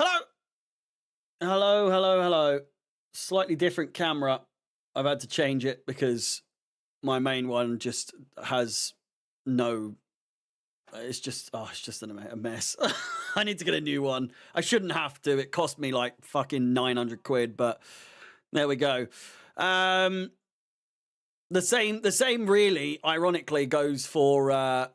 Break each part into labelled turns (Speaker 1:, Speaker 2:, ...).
Speaker 1: Hello! Hello, hello, hello. Slightly different camera. I've had to change it because my main one just has no... it's just a mess. I need to get a new one. I shouldn't have to. It cost me like fucking 900 quid, but there we go. The same really, ironically, goes for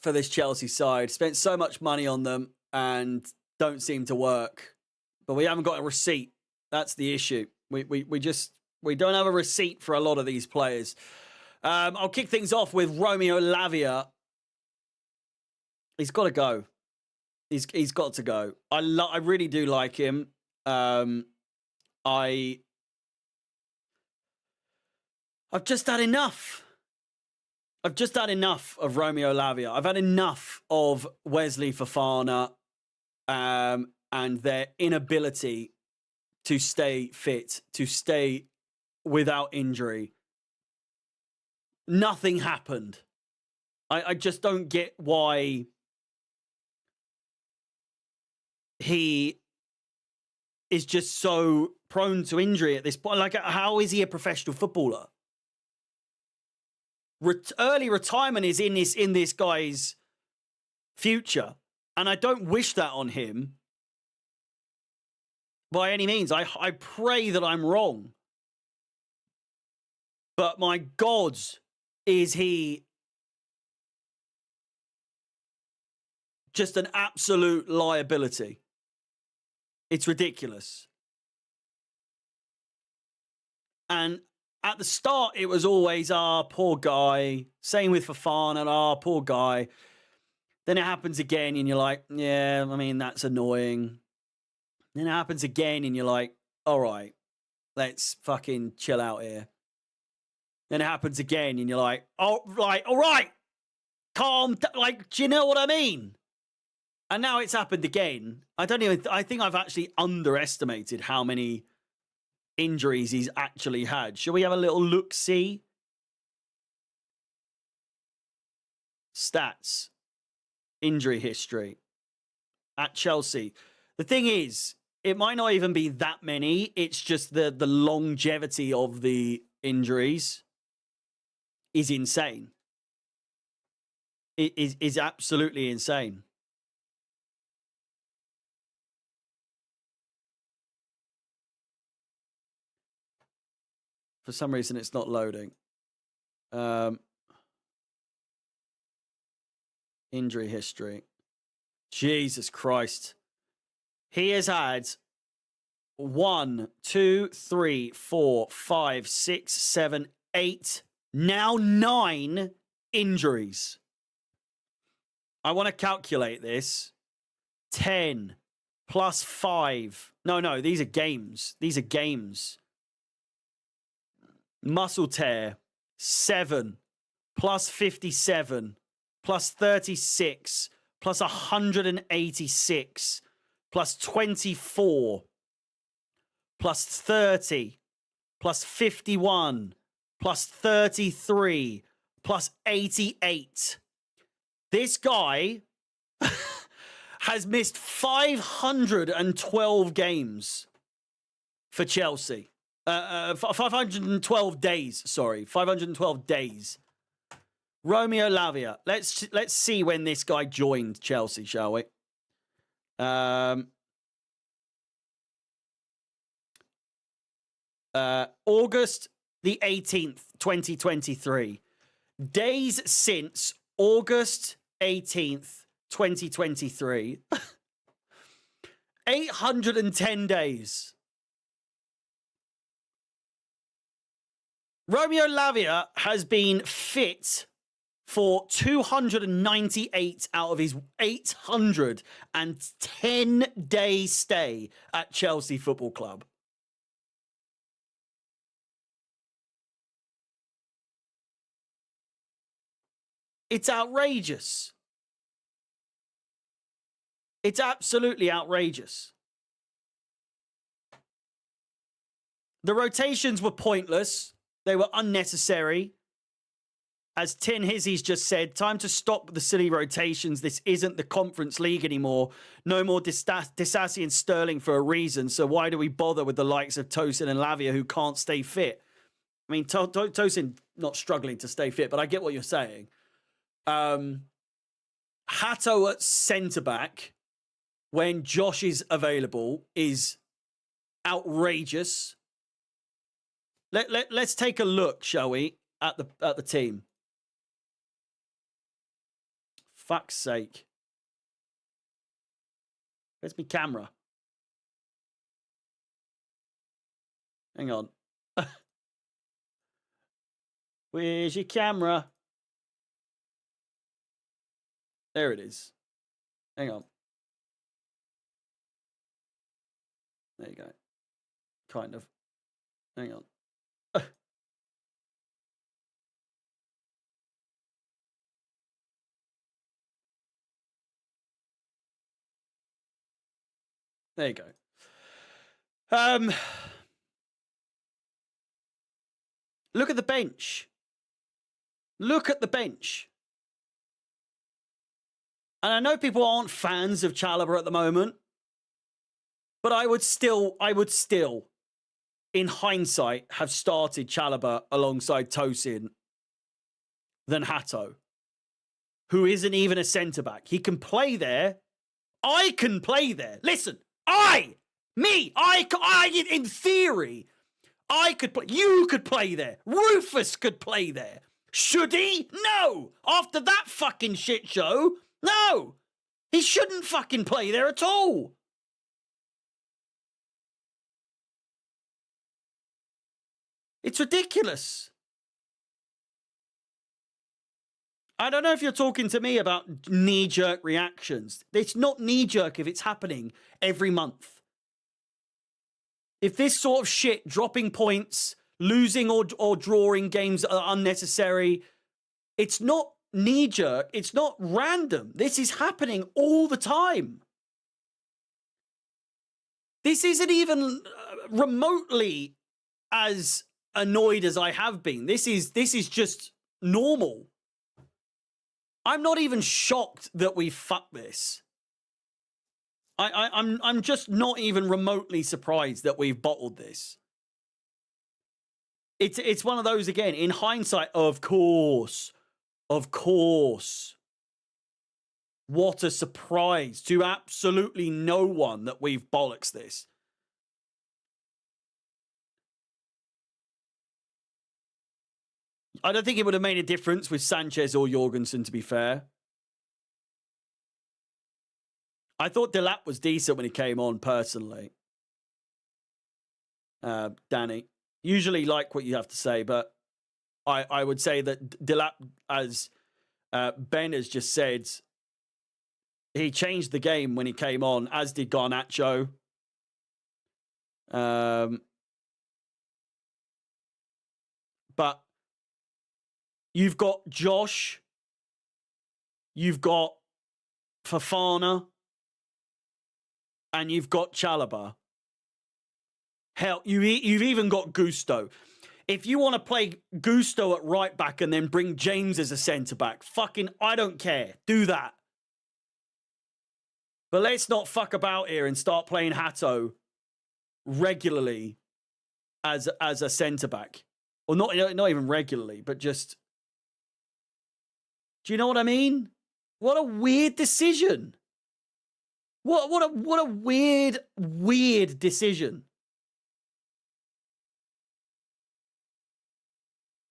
Speaker 1: this Chelsea side. Spent so much money on them and don't seem to work. But we haven't got a receipt. That's the issue. We don't have a receipt for a lot of these players. I'll kick things off with Romeo Lavia. He's got to go. He's got to go. I really do like him. I've just had enough. I've just had enough of Romeo Lavia. I've had enough of Wesley Fofana and their inability to stay fit, to stay without injury. Nothing happened. I just don't get why he is just so prone to injury at this point. Like, how is he a professional footballer? Early retirement is in this guy's future, and I don't wish that on him by any means. I pray that I'm wrong, but my God, is he just an absolute liability? It's ridiculous. And at the start, it was always, poor guy. Same with Fofana, poor guy. Then it happens again, and you're like, yeah, I mean, that's annoying. Then it happens again, and you're like, all right, let's fucking chill out here. Then it happens again, and you're like, all right, calm down. Like, do you know what I mean? And now it's happened again. I think I've actually underestimated how many injuries he's actually had. Shall we have a little look-see? Stats. Injury history. At Chelsea. The thing is, it might not even be that many. It's just the longevity of the injuries is insane. It is absolutely insane. For some reason, it's not loading. Injury history. Jesus Christ. He has had 1, 2, 3, 4, 5, 6, 7, 8, now 9 injuries. I want to calculate this. 10 plus 5. No, these are games. These are games. Muscle tear, 7, plus 57, plus 36, plus 186, plus 24, plus 30, plus 51, plus 33, plus 88. This guy has missed 512 games for Chelsea. 512 days, sorry. 512 days. Romeo Lavia. Let's see when this guy joined Chelsea, shall we? August the 18th, 2023. Days since August 18th, 2023. 810 days. Romeo Lavia has been fit for 298 out of his 810-day stay at Chelsea Football Club. It's outrageous. It's absolutely outrageous. The rotations were pointless. They were unnecessary. As Tin Hizzy's just said, time to stop the silly rotations. This isn't the Conference League anymore. No more Disasi and Sterling for a reason. So why do we bother with the likes of Tosin and Lavia who can't stay fit? I mean, Tosin not struggling to stay fit, but I get what you're saying. Hato at centre-back when Josh is available is outrageous. Let's take a look, shall we, at the team. Fuck's sake. Where's my camera? Hang on. Where's your camera? There it is. Hang on. There you go. Kind of. Hang on. There you go. Look at the bench. Look at the bench. And I know people aren't fans of Chalobah at the moment, but I would still, in hindsight, have started Chalobah alongside Tosin than Hato, who isn't even a centre-back. He can play there. I can play there. Listen, in theory, I could play. You could play there. Rufus could play there. Should he? No. After that fucking shit show, no. He shouldn't fucking play there at all. It's ridiculous. I don't know if you're talking to me about knee-jerk reactions. It's not knee-jerk if it's happening every month. If this sort of shit, dropping points, losing or drawing games that are unnecessary, it's not knee-jerk, it's not random. This is happening all the time. This isn't even remotely as annoyed as I have been. This is just normal. I'm not even shocked that we fucked this. I'm just not even remotely surprised that we've bottled this. It's one of those, again, in hindsight, of course. What a surprise to absolutely no one that we've bollocks this. I don't think it would have made a difference with Sanchez or Jorgensen, to be fair. I thought Delap was decent when he came on, personally. Danny. Usually like what you have to say, but I would say that Delap, as Ben has just said, he changed the game when he came on, as did Garnacho. But you've got Josh, you've got Fofana, and you've got Chalobah. Hell, you've even got Gusto. If you want to play Gusto at right back and then bring James as a centre back, fucking, I don't care. Do that. But let's not fuck about here and start playing Hato regularly as a centre back, or not even regularly, but just. Do you know what I mean? What a weird decision. What a weird decision.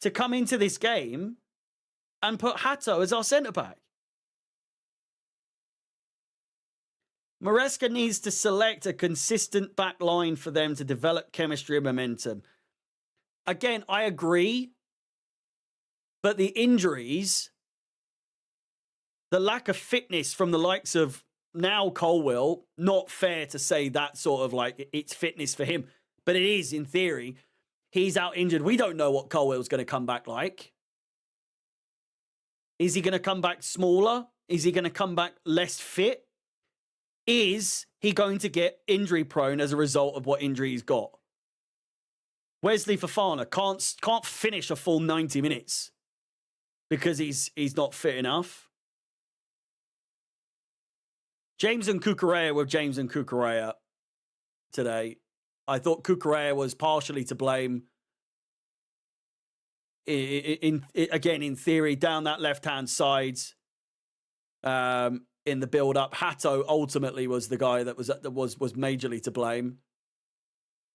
Speaker 1: To come into this game and put Hato as our centre-back. Moresca needs to select a consistent back line for them to develop chemistry and momentum. Again, I agree. But the injuries, the lack of fitness from the likes of now Colwill, not fair to say that sort of like it's fitness for him. But it is, in theory. He's out injured. We don't know what Colwell's going to come back like. Is he going to come back smaller? Is he going to come back less fit? Is he going to get injury prone as a result of what injury he's got? Wesley Fofana can't finish a full 90 minutes. because he's not fit enough. James and Cucurella with James and Cucurella today. I thought Cucurella was partially to blame. Again, in theory, down that left-hand side, in the build-up, Hato ultimately was the guy that was majorly to blame.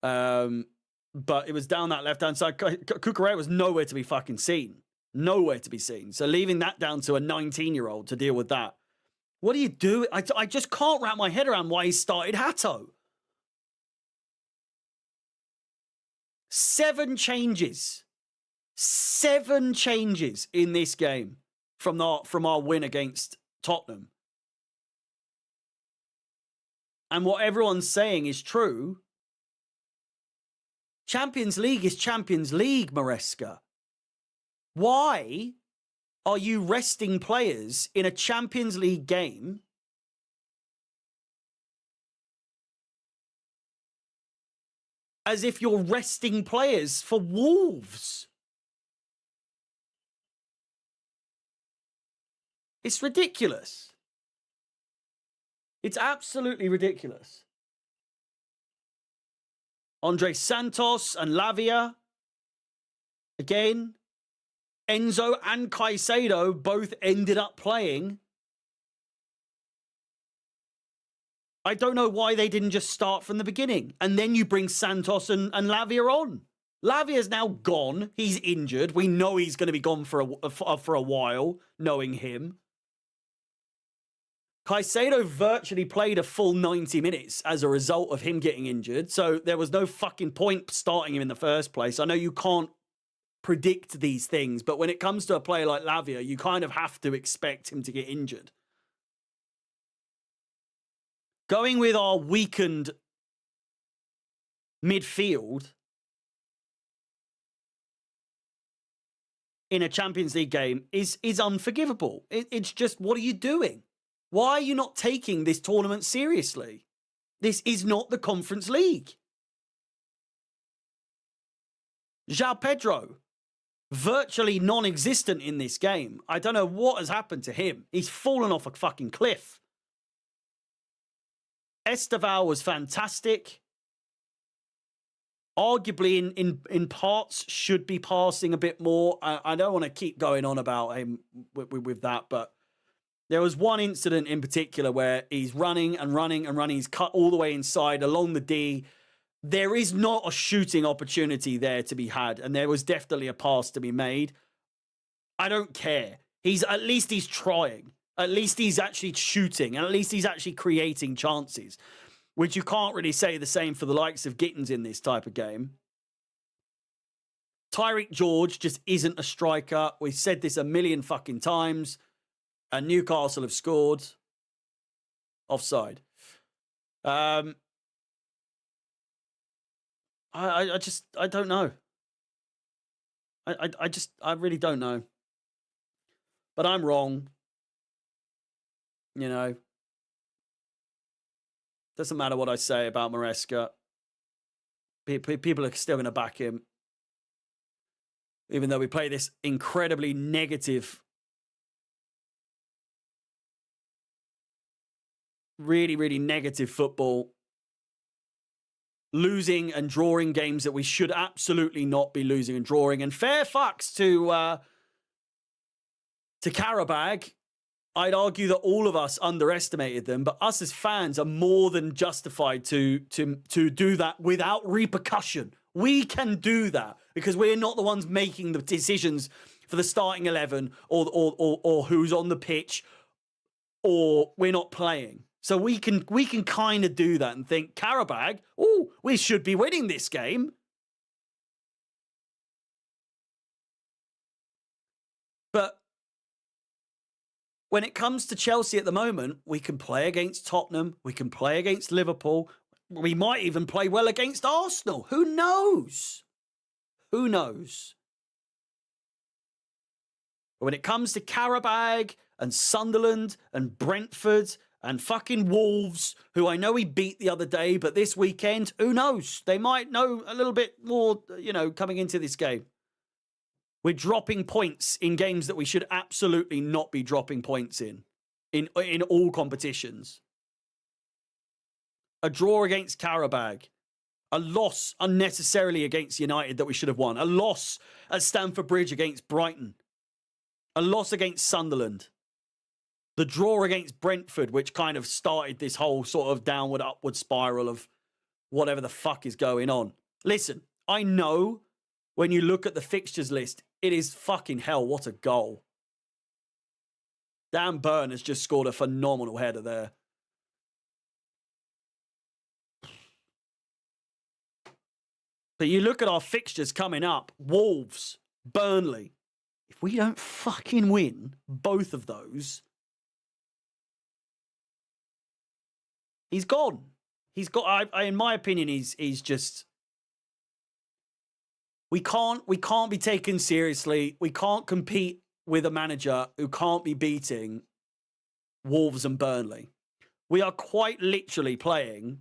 Speaker 1: But it was down that left-hand side. Cucurella was nowhere to be fucking seen. Nowhere to be seen. So leaving that down to a 19-year-old to deal with that. What do you do? I just can't wrap my head around why he started Hato. 7 changes. 7 changes in this game from our win against Tottenham. And what everyone's saying is true. Champions League is Champions League, Moresca. Why are you resting players in a Champions League game as if you're resting players for Wolves? It's ridiculous. It's absolutely ridiculous. Andre Santos and Lavia. Again. Enzo and Caicedo both ended up playing. I don't know why they didn't just start from the beginning. And then you bring Santos and Lavia on. Lavia's now gone. He's injured. We know he's going to be gone for a while, knowing him. Caicedo virtually played a full 90 minutes as a result of him getting injured. So there was no fucking point starting him in the first place. I know you can't predict these things, but when it comes to a player like Lavia, you kind of have to expect him to get injured. Going with our weakened midfield in a Champions League game is unforgivable. It's just, what are you doing? Why are you not taking this tournament seriously? This is not the Conference League. João Pedro, virtually non-existent in this game. I don't know what has happened to him. He's fallen off a fucking cliff. Esteval was fantastic. Arguably, in parts, should be passing a bit more. I don't want to keep going on about him with that, but there was one incident in particular where he's running and running and running. He's cut all the way inside along the D. There is not a shooting opportunity there to be had, and there was definitely a pass to be made. I don't care. At least he's trying. At least he's actually shooting, and at least he's actually creating chances, which you can't really say the same for the likes of Gittins in this type of game. Tyreek George just isn't a striker. We've said this a million fucking times. And Newcastle have scored. Offside. I don't know. I really don't know. But I'm wrong. You know. Doesn't matter what I say about Moresca. People are still going to back him. Even though we play this incredibly negative, really, really negative football. Losing and drawing games that we should absolutely not be losing and drawing. And fair fucks to Qarabag. I'd argue that all of us underestimated them, but us as fans are more than justified to do that without repercussion. We can do that because we're not the ones making the decisions for the starting 11 or who's on the pitch, or we're not playing. So we can kind of do that and think, Qarabag, oh, we should be winning this game. But when it comes to Chelsea at the moment, we can play against Tottenham. We can play against Liverpool. We might even play well against Arsenal. Who knows? Who knows? But when it comes to Qarabag and Sunderland and Brentford and fucking Wolves, who I know we beat the other day, but this weekend, who knows? They might know a little bit more, you know, coming into this game. We're dropping points in games that we should absolutely not be dropping points in all competitions. A draw against Qarabag. A loss unnecessarily against United that we should have won. A loss at Stamford Bridge against Brighton. A loss against Sunderland. The draw against Brentford, which kind of started this whole sort of downward, upward spiral of whatever the fuck is going on. Listen, I know when you look at the fixtures list, it is fucking hell. What a goal. Dan Burn has just scored a phenomenal header there. But you look at our fixtures coming up, Wolves, Burnley. If we don't fucking win both of those, he's gone. He's got, in my opinion, he's just, we can't be taken seriously. We can't compete with a manager who can't be beating Wolves and Burnley. We are quite literally playing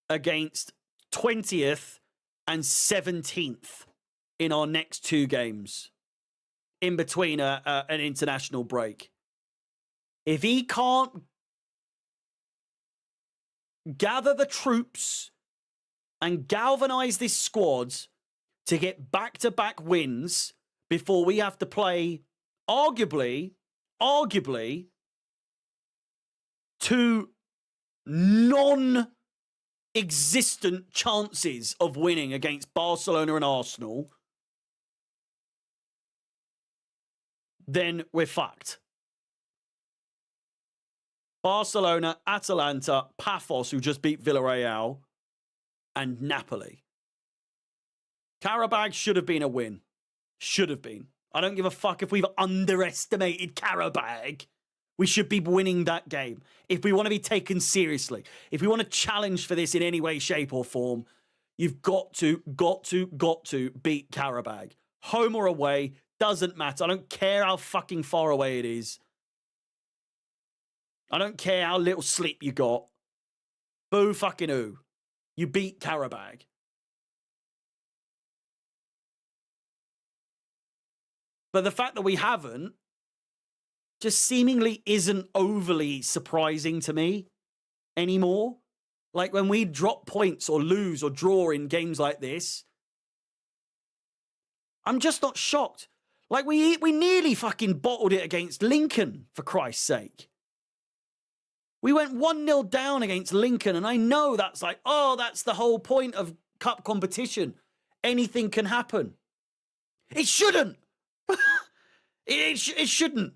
Speaker 1: against 20th and 17th in our next two games in between an international break. If he can't gather the troops and galvanize this squad to get back-to-back wins before we have to play arguably two non-existent chances of winning against Barcelona and Arsenal, then we're fucked. Barcelona, Atalanta, Paphos, who just beat Villarreal, and Napoli. Qarabag should have been a win. Should have been. I don't give a fuck if we've underestimated Qarabag. We should be winning that game. If we want to be taken seriously, if we want to challenge for this in any way, shape, or form, you've got to beat Qarabag. Home or away, doesn't matter. I don't care how fucking far away it is. I don't care how little sleep you got. Boo fucking who. You beat Qarabag. But the fact that we haven't just seemingly isn't overly surprising to me anymore. Like when we drop points or lose or draw in games like this, I'm just not shocked. Like we nearly fucking bottled it against Lincoln, for Christ's sake. We went 1-0 down against Lincoln, and I know that's like, oh, that's the whole point of cup competition. Anything can happen. It shouldn't. it shouldn't.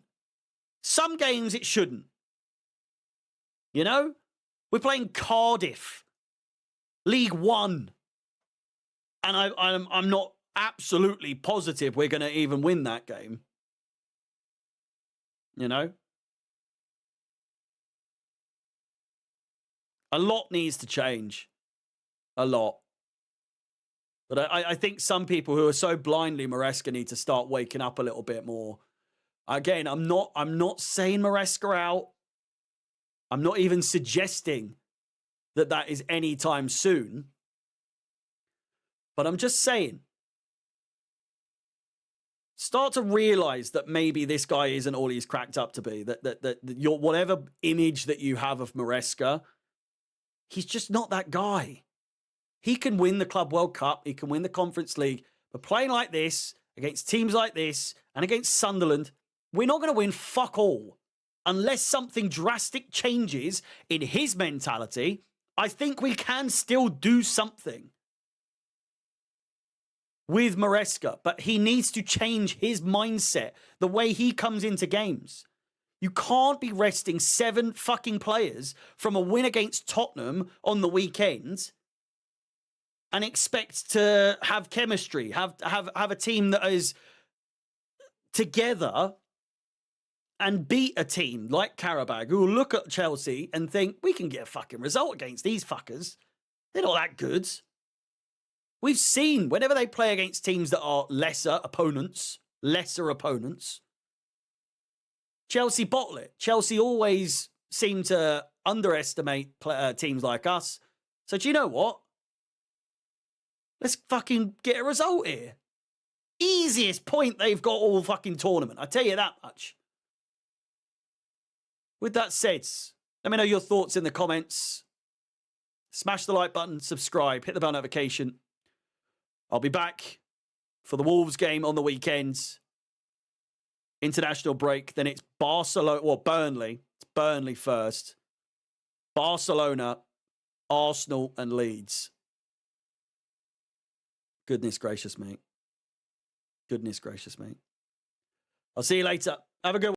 Speaker 1: Some games it shouldn't. You know? We're playing Cardiff, League One. And I'm not absolutely positive we're going to even win that game. You know? A lot needs to change. A lot. But I think some people who are so blindly Moresca need to start waking up a little bit more. Again, I'm not saying Moresca out. I'm not even suggesting that is anytime soon. But I'm just saying, start to realize that maybe this guy isn't all he's cracked up to be. That your whatever image that you have of Moresca, he's just not that guy. He can win the Club World Cup. He can win the Conference League. But playing like this, against teams like this, and against Sunderland, we're not going to win fuck all. Unless something drastic changes in his mentality, I think we can still do something with Moresca. But he needs to change his mindset, the way he comes into games. You can't be resting 7 fucking players from a win against Tottenham on the weekend and expect to have chemistry, have a team that is together and beat a team like Qarabag, who will look at Chelsea and think, we can get a fucking result against these fuckers. They're not that good. We've seen, whenever they play against teams that are lesser opponents, Chelsea bottle it. Chelsea always seem to underestimate teams like us. So do you know what? Let's fucking get a result here. easiest point they've got all fucking tournament. I tell you that much. With that said, let me know your thoughts in the comments. Smash the like button, subscribe, hit the bell notification. I'll be back for the Wolves game on the weekends. International break. Then it's Barcelona, well, Burnley. It's Burnley first. Barcelona, Arsenal, and Leeds. Goodness gracious, mate. Goodness gracious, mate. I'll see you later. Have a good one.